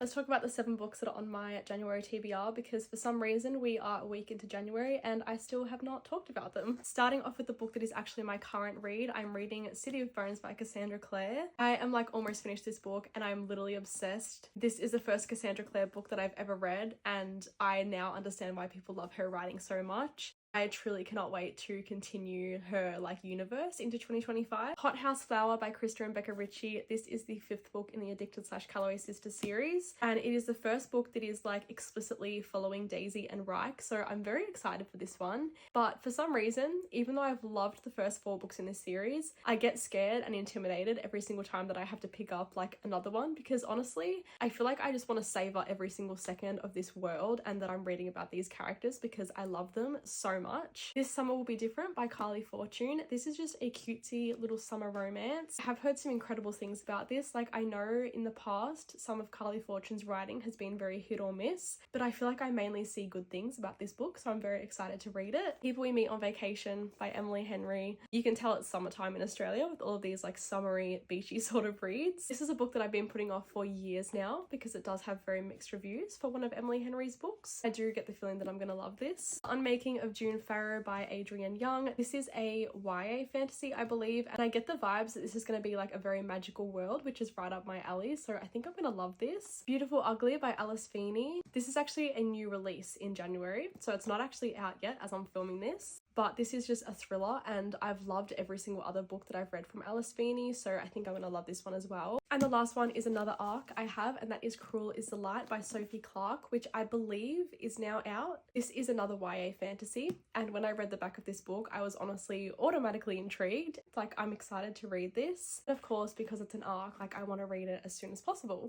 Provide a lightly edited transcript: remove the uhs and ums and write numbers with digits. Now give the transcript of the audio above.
Let's talk about the 7 books that are on my January TBR because for some reason we are a week into January and I still have not talked about them. Starting off with the book that is actually my current read, I'm reading City of Bones by Cassandra Clare. I am like almost finished this book and I'm literally obsessed. This is the first Cassandra Clare book that I've ever read and I now understand why people love her writing so much. I truly cannot wait to continue her universe into 2025. Hothouse Flower by Krista and Becca Ritchie. This is the 5th book in the Addicted/Calloway Sisters series and it is the first book that is explicitly following Daisy and Reich, so I'm very excited for this one. But for some reason, even though I've loved the first 4 books in this series, I get scared and intimidated every single time that I have to pick up another one because honestly, I feel like I just want to savor every single second of this world and that I'm reading about these characters because I love them so much. This Summer Will Be Different by Carly Fortune. This is just a cutesy little summer romance. I have heard some incredible things about this. I know in the past some of Carly Fortune's writing has been very hit or miss, but I feel like I mainly see good things about this book, so I'm very excited to read it. People We Meet on Vacation by Emily Henry. You can tell it's summertime in Australia with all of these summery, beachy sort of reads. This is a book that I've been putting off for years now because it does have very mixed reviews for one of Emily Henry's books. I do get the feeling that I'm going to love this. Unmaking of June Farrow by Adrienne Young. This is a YA fantasy, I believe, and I get the vibes that this is going to be a very magical world, which is right up my alley, so I think I'm going to love this. Beautiful Ugly by Alice Feeney. This is actually a new release in January, so it's not actually out yet as I'm filming this. But this is just a thriller and I've loved every single other book that I've read from Alice Feeney, so I think I'm going to love this one as well. And the last one is another ARC I have, and that is Cruel is the Light by Sophie Clark, which I believe is now out. This is another YA fantasy, and when I read the back of this book, I was honestly automatically intrigued. I'm excited to read this. And of course, because it's an ARC, I want to read it as soon as possible.